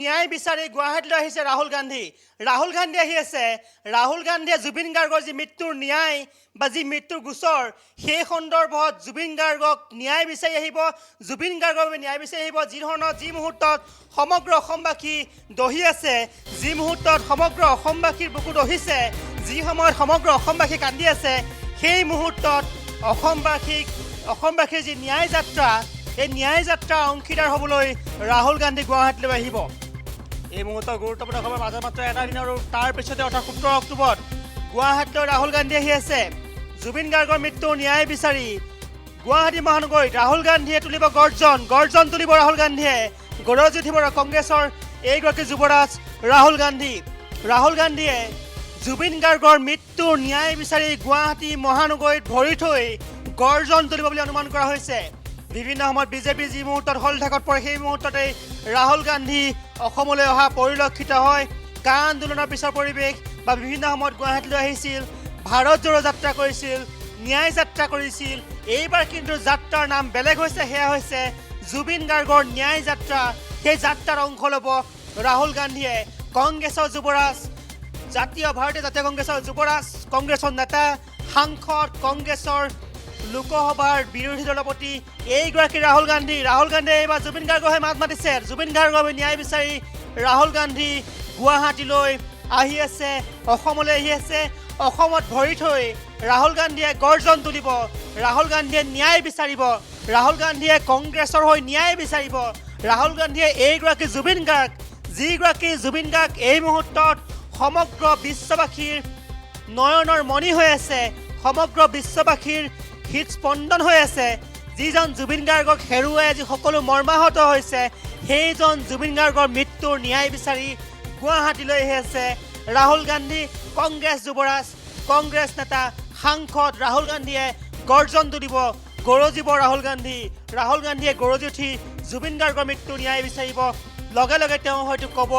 ন্যায় বিচাৰি গুৱাহাটীলৈ আহিছে ৰাহুল গান্ধী। ৰাহুল গান্ধী আহি আছে। ৰাহুল গান্ধীয়ে জুবিন গাৰ্গৰ যি মৃত্যুৰ ন্যায় বা যি মৃত্যুৰ গোচৰ সেই সন্দৰ্ভত জুবিন গাৰ্গক ন্যায় বিচাৰি আহিব। জুবিন গাৰ্গৰ বাবে ন্যায় বিচাৰি আহিব। যি মুহূৰ্তত সমগ্ৰ অসমবাসী দহি আছে, যি মুহূৰ্তত সমগ্ৰ অসমবাসীৰ বুকু দহিছে, যি সময়ত সমগ্ৰ অসমবাসী কান্দি আছে, সেই মুহূৰ্তত অসমবাসীৰ যি ন্যায় যাত্ৰা, এই ন্যায় যাত্ৰাৰ অংশীদাৰ হ'বলৈ ৰাহুল গান্ধী গুৱাহাটীলৈ আহিব। এই মুহূৰ্তৰ গুৰুত্বপূৰ্ণ খবৰ মাজে মাত্ৰ এটা দিন আৰু তাৰ পিছতে অৰ্থাৎ 17 অক্টোবৰত গুৱাহাটীলৈ ৰাহুল গান্ধী আহি আছে। জুবিন গাৰ্গৰ মৃত্যুৰ ন্যায় বিচাৰি গুৱাহাটী মহানগৰীত ৰাহুল গান্ধীয়ে তুলিব গৰ্জন তুলিব ৰাহুল গান্ধীয়ে। গৰজি উঠিব কংগ্ৰেছৰ এইগৰাকী যুৱৰাজ ৰাহুল গান্ধী। ৰাহুল গান্ধীয়ে জুবিন গাৰ্গৰ মৃত্যুৰ ন্যায় বিচাৰি গুৱাহাটী মহানগৰীত ভৰি থৈ গৰ্জন তুলিব বুলি অনুমান কৰা হৈছে। বিভিন্ন সময়ত বিজেপি যি মুহূৰ্তত হলঢাকত পৰে, সেই মুহূৰ্ততেই ৰাহুল গান্ধী অসমলৈ অহা পৰিলক্ষিত হয়। কা আন্দোলনৰ পিছৰ পৰিৱেশ বা বিভিন্ন সময়ত গুৱাহাটীলৈ আহিছিল, ভাৰত জোড়ো যাত্ৰা কৰিছিল, ন্যায় যাত্ৰা কৰিছিল। এইবাৰ কিন্তু যাত্ৰাৰ নাম বেলেগ হৈছে, সেয়া হৈছে জুবিন গাৰ্গৰ ন্যায় যাত্ৰা। সেই যাত্ৰাৰ অংশ ল'ব ৰাহুল গান্ধীয়ে। কংগ্ৰেছৰ যুৱৰাজ, ভাৰতীয় জাতীয় কংগ্ৰেছৰ যুৱৰাজ, কংগ্ৰেছৰ নেতা, সাংসদ, কংগ্ৰেছৰ লোকসভাৰ বিৰোধী দলপতি এইগৰাকী ৰাহুল গান্ধী। ৰাহুল গান্ধীয়ে এইবাৰ জুবিন গাৰ্গৰ হৈ মাত মাতিছে। জুবিন গাৰ্গৰ ন্যায় বিচাৰি ৰাহুল গান্ধী গুৱাহাটীলৈ আহি আছে, অসমলৈ আহি আছে। অসমত ভৰি থৈ ৰাহুল গান্ধীয়ে গৰ্জন তুলিব, ৰাহুল গান্ধীয়ে ন্যায় বিচাৰিব, ৰাহুল গান্ধীয়ে কংগ্ৰেছৰ হৈ ন্যায় বিচাৰিব। ৰাহুল গান্ধীয়ে এইগৰাকী জুবিন গাৰ্গ, যিগৰাকী জুবিন গাৰ্গ এই মুহূৰ্তত সমগ্ৰ বিশ্ববাসীৰ নয়নৰ মণি হৈ আছে, সমগ্ৰ বিশ্ববাসীৰ হৃদস্পন্দন হৈ আছে। যিজন জুবিন গাৰ্গক হেৰুৱাই আজি সকলো মৰ্মাহত হৈছে, সেইজন জুবিন গাৰ্গৰ মৃত্যুৰ ন্যায় বিচাৰি গুৱাহাটীলৈ আহি আছে ৰাহুল গান্ধী। কংগ্ৰেছ যুৱৰাজ, কংগ্ৰেছ নেতা, সাংসদ ৰাহুল গান্ধীয়ে গৰ্জন তুলিব, গৰজিব ৰাহুল গান্ধী। ৰাহুল গান্ধীয়ে গৰজি উঠি জুবিন গাৰ্গৰ মৃত্যুৰ ন্যায় বিচাৰিব। লগে লগে তেওঁ হয়তো ক'ব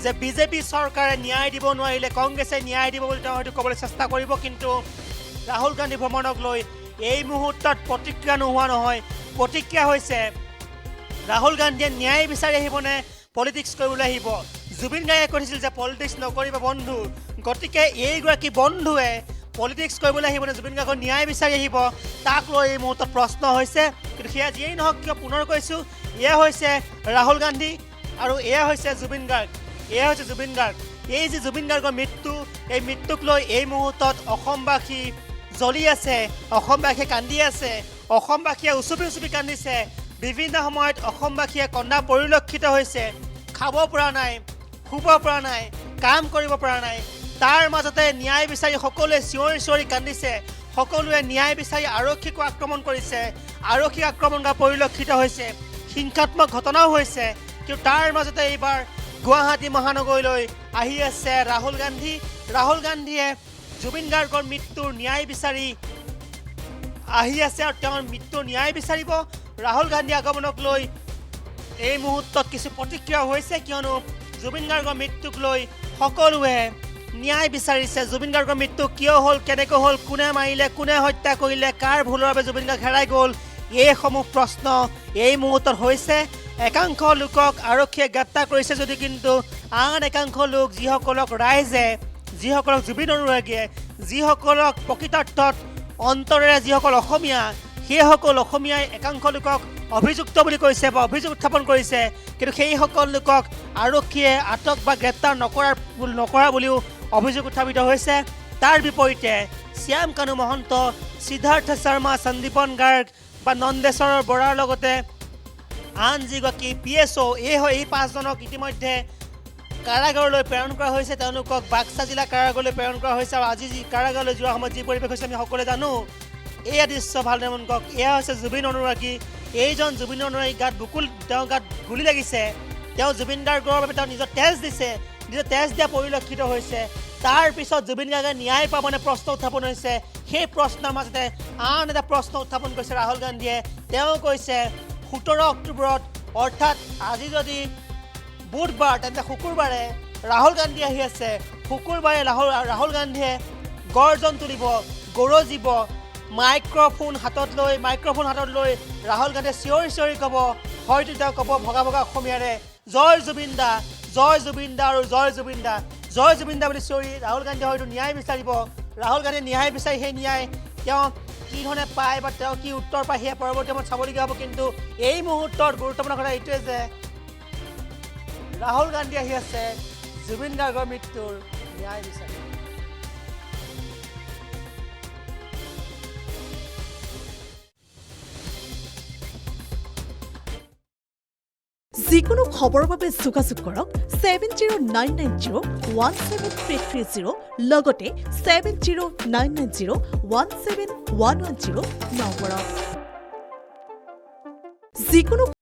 যে বিজেপি চৰকাৰে ন্যায় দিব নোৱাৰিলে কংগ্ৰেছে ন্যায় দিব বুলি তেওঁ হয়তো ক'বলৈ চেষ্টা কৰিব। কিন্তু ৰাহুল গান্ধী ভ্ৰমণক লৈ এই মুহূৰ্তত প্ৰতিক্ৰিয়া নোহোৱা নহয়। প্ৰতিক্ৰিয়া হৈছে ৰাহুল গান্ধীয়ে ন্যায় বিচাৰি আহিবনে পলিটিক্স কৰিবলৈ আহিব। জুবিন গাৰ্গে কৈছিল যে পলিটিক্স নকৰিব বন্ধু, গতিকে এইগৰাকী বন্ধুৱে পলিটিক্স কৰিবলৈ আহিবনে জুবিন গাৰ্গৰ ন্যায় বিচাৰি আহিব, তাক লৈ এই মুহূৰ্তত প্ৰশ্ন হৈছে। কিন্তু সেয়া যিয়েই নহওক কিয়, পুনৰ কৈছোঁ, এয়া হৈছে ৰাহুল গান্ধী আৰু এয়া হৈছে জুবিন গাৰ্গ। এয়া হৈছে জুবিন গাৰ্গ। এই যি জুবিন গাৰ্গৰ মৃত্যু, এই মৃত্যুক লৈ এই মুহূৰ্তত অসমবাসী জ্বলি আছে, অসমবাসীয়ে কান্দি আছে, অসমবাসীয়ে উচুপি কান্দিছে। বিভিন্ন সময়ত অসমবাসীয়ে কন্দা পৰিলক্ষিত হৈছে। খাব পৰা নাই, শুব পৰা নাই, কাম কৰিব পৰা নাই। তাৰ মাজতে ন্যায় বিচাৰি সকলোৱে চিঞৰি কান্দিছে। সকলোৱে ন্যায় বিচাৰি আৰক্ষীকো আক্ৰমণ কৰিছে, আৰক্ষীক আক্ৰমণ কৰা পৰিলক্ষিত হৈছে। হিংসাত্মক ঘটনাও হৈছে। কিন্তু তাৰ মাজতে এইবাৰ গুৱাহাটী মহানগৰীলৈ আহি আছে ৰাহুল গান্ধী। ৰাহুল গান্ধীয়ে জুবিন গাৰ্গৰ মৃত্যুৰ ন্যায় বিচাৰি আহি আছে আৰু তেওঁৰ মৃত্যুৰ ন্যায় বিচাৰিব। ৰাহুল গান্ধী আগমনক লৈ এই মুহূৰ্তত কিছু প্ৰতিক্ৰিয়া হৈছে, কিয়নো জুবিন গাৰ্গৰ মৃত্যুক লৈ সকলোৱে ন্যায় বিচাৰিছে। জুবিন গাৰ্গৰ মৃত্যু কিয় হ'ল, কেনেকৈ হ'ল, কোনে মাৰিলে, কোনে হত্যা কৰিলে, কাৰ ভুলৰ বাবে জুবিন গাৰ্গ হেৰাই গ'ল, এইসমূহ প্ৰশ্ন এই মুহূৰ্তত হৈছে। একাংশ লোকক আৰক্ষীয়ে গ্ৰেপ্তাৰ কৰিছে যদি কিন্তু আন একাংশ লোক, যিসকলক ৰাইজে, যিসকলক জুবিন অনুৰাগীয়ে, যিসকলক প্ৰকৃতাৰ্থত অন্তৰেৰে যিসকল অসমীয়া, সেইসকল অসমীয়াই একাংশ লোকক অভিযুক্ত বুলি কৈছে বা অভিযোগ উত্থাপন কৰিছে। কিন্তু সেইসকল লোকক আৰক্ষীয়ে আটক বা গ্ৰেপ্তাৰ নকৰা বুলিও অভিযোগ উত্থাপিত হৈছে। তাৰ বিপৰীতে শ্যাম কানু মহন্ত, সিদ্ধাৰ্থ শৰ্মা, সন্দীপন গাৰ্গ বা নন্দেশ্বৰৰ বৰাৰ লগতে আন যিগৰাকী PSO, এই 5জনক ইতিমধ্যে কাৰাগাৰলৈ প্ৰেৰণ কৰা হৈছে। তেওঁলোকক বাক্সা জিলা কাৰাগাৰলৈ প্ৰেৰণ কৰা হৈছে। আৰু আজি যি কাৰাগাৰলৈ যোৱাৰ সময়ত যি পৰিৱেশ হৈছে আমি সকলোৱে জানো। এয়া দৃশ্য ভালদৰে মন কৰক। এয়া হৈছে জুবিন অনুৰাগী। এইজন জুবিন অনুৰাগী তেওঁৰ গাত গুলি লাগিছে। তেওঁ জুবিন গাৰ্গৰ বাবে তেওঁ নিজৰ তেজ দিছে, নিজৰ তেজ দিয়া পৰিলক্ষিত হৈছে। তাৰ পিছত জুবিন গাৰ্গে ন্যায় পাবনে প্ৰশ্ন উত্থাপন হৈছে। সেই প্ৰশ্নৰ মাজতে আন এটা প্ৰশ্ন উত্থাপন কৰিছে ৰাহুল গান্ধীয়ে। তেওঁ কৈছে 17 অক্টোবৰত, অৰ্থাৎ আজি যদি বুধবাৰ, তেন্তে শুকুৰবাৰে ৰাহুল গান্ধী আহি আছে। শুকুৰবাৰে ৰাহুল গান্ধীয়ে গৰ্জন তুলিব, গৰজিব, মাইক্ৰফোন হাতত লৈ ৰাহুল গান্ধীয়ে চিঞৰি ক'ব, হয়তো তেওঁ ক'ব ভগা অসমীয়াৰে, জয় জুবিন দা, জয় জুবিন দা আৰু জয় জুবিন দা জয় জুবিন দা বুলি চিঞৰি ৰাহুল গান্ধীয়ে হয়তো ন্যায় বিচাৰিব ৰাহুল গান্ধীয়ে ন্যায় বিচাৰি সেই ন্যায় তেওঁ কি ধৰণে পায় বা তেওঁ কি উত্তৰ পায় সেয়া পৰৱৰ্তী সময়ত চাবলগীয়া হ'ব কিন্তু এই মুহূৰ্তত গুৰুত্বপূৰ্ণ কথা এইটোৱে যে ৰাহুল গান্ধী আহি আছে জুবিন গাৰ্গৰ মৃত্যুৰ ন্যায় বিচাৰি যিকোনো খবৰৰ বাবে যোগাযোগ কৰক 7099017330 লগতে 7099017110 নম্বৰত যিকোনো